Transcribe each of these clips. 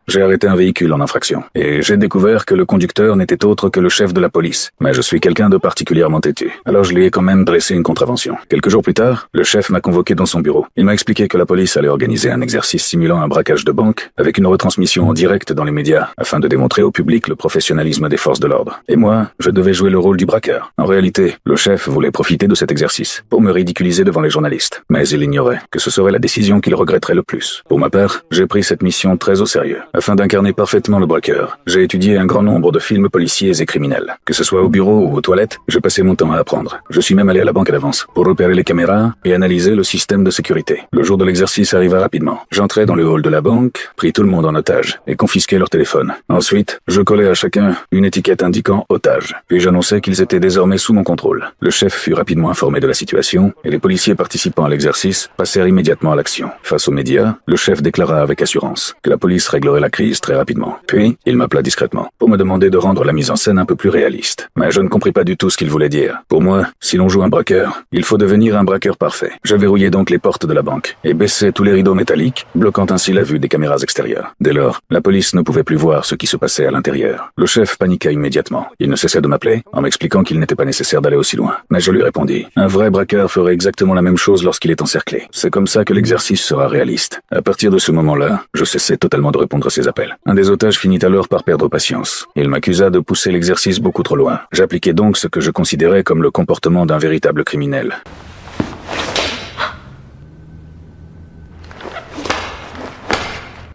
j'ai arrêté un véhicule en infraction. Et j'ai découvert que le conducteur n'était autre que le chef de la police. Mais je suis quelqu'un de particulièrement têtu. Alors je lui ai quand même dressé une contravention. Quelques jours plus tard, le chef m'a convoqué dans son bureau. Il m'a expliqué que la police allait organiser un exercice simulant un braquage de banque avec une retransmission en direct dans les médias afin de démontrer au public le professionnalisme des forces de l'ordre. Et moi, je devais jouer le rôle du braqueur. En réalité, le chef voulait profiter de cet exercice pour me ridiculiser devant les journalistes. Mais il ignorait que ce serait la décision qu'il regretterait le plus. Pour ma part, j'ai pris cette mission très au sérieux. Afin d'incarner parfaitement le braqueur, j'ai étudié un grand nombre de films policiers et criminels. Que ce soit au bureau ou aux toilettes, j'ai passé mon temps à apprendre. Je suis même allé à la banque à l'avance pour repérer les caméras et analyser le système de sécurité. Le jour de l'exercice arriva rapidement. J'entrai dans le hall de la banque, pris tout le monde en otage et confisquai leur téléphone. Ensuite, je collai à chacun une étiquette indiquant otage. Puis j'annonçai qu'ils étaient désormais sous mon contrôle. Le chef fut rapidement informé de la situation et les policiers participant à l'exercice passèrent immédiatement à l'action. Face aux médias, le chef déclara avec assurance que la police réglerait la crise très rapidement. Puis, il m'appela discrètement pour me demander de rendre la mise en scène un peu plus réaliste. Mais je ne compris pas du tout ce qu'il voulait dire. Pour moi, si l'on joue un braqueur, il faut devenir un braqueur parfait. Je verrouillai donc les portes de la banque et baissai tous les rideaux métalliques, bloquant ainsi la vue des caméras extérieures. Dès lors, la police ne pouvait plus voir ce qui se passait à l'intérieur. Le chef paniqua immédiatement. Il ne cessait de m'appeler en m'expliquant qu'il n'était pas nécessaire d'aller aussi loin. Mais je lui répondis, un vrai braqueur ferait exactement la même chose lorsqu'il est encerclé. C'est comme ça que l'exercice sera réaliste. À partir de ce moment-là, je cessai totalement de répondre à ses appels. Un des otages finit alors par perdre patience. Il m'accusa de pousser l'exercice beaucoup trop loin. J'appliquai donc ce que je considérais comme le comportement d'un véritable criminel.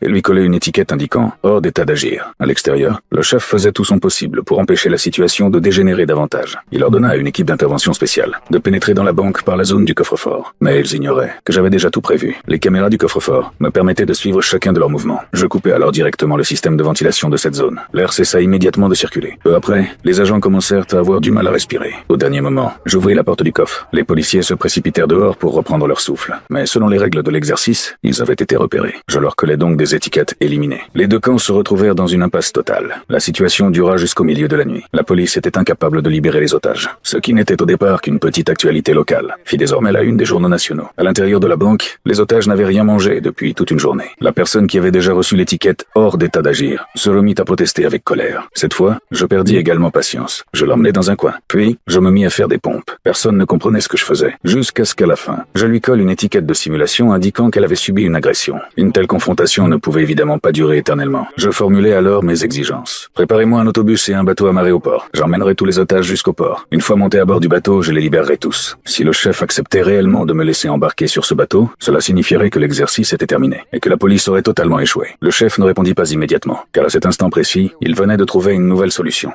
Et lui collait une étiquette indiquant « hors d'état d'agir ». À l'extérieur, le chef faisait tout son possible pour empêcher la situation de dégénérer davantage. Il ordonna à une équipe d'intervention spéciale de pénétrer dans la banque par la zone du coffre-fort. Mais ils ignoraient que j'avais déjà tout prévu. Les caméras du coffre-fort me permettaient de suivre chacun de leurs mouvements. Je coupais alors directement le système de ventilation de cette zone. L'air cessa immédiatement de circuler. Peu après, les agents commencèrent à avoir du mal à respirer. Au dernier moment, j'ouvris la porte du coffre. Les policiers se précipitèrent dehors pour reprendre leur souffle. Mais selon les règles de l'exercice, ils avaient été repérés. Je leur collais donc des étiquettes éliminées. Les deux camps se retrouvèrent dans une impasse totale. La situation dura jusqu'au milieu de la nuit. La police était incapable de libérer les otages. Ce qui n'était au départ qu'une petite actualité locale fit désormais la une des journaux nationaux. À l'intérieur de la banque, les otages n'avaient rien mangé depuis toute une journée. La personne qui avait déjà reçu l'étiquette « hors d'état d'agir » se remit à protester avec colère. Cette fois, je perdis également patience. Je l'emmenai dans un coin. Puis, je me mis à faire des pompes. Personne ne comprenait ce que je faisais. Jusqu'à ce qu'à la fin, je lui colle une étiquette de simulation indiquant qu'elle avait subi une agression. Une telle confrontation ne pouvait évidemment pas durer éternellement. Je formulai alors mes exigences. Préparez-moi un autobus et un bateau amarré au port. J'emmènerai tous les otages jusqu'au port. Une fois montés à bord du bateau, je les libérerai tous. Si le chef acceptait réellement de me laisser embarquer sur ce bateau, cela signifierait que l'exercice était terminé et que la police aurait totalement échoué. Le chef ne répondit pas immédiatement, car à cet instant précis, il venait de trouver une nouvelle solution.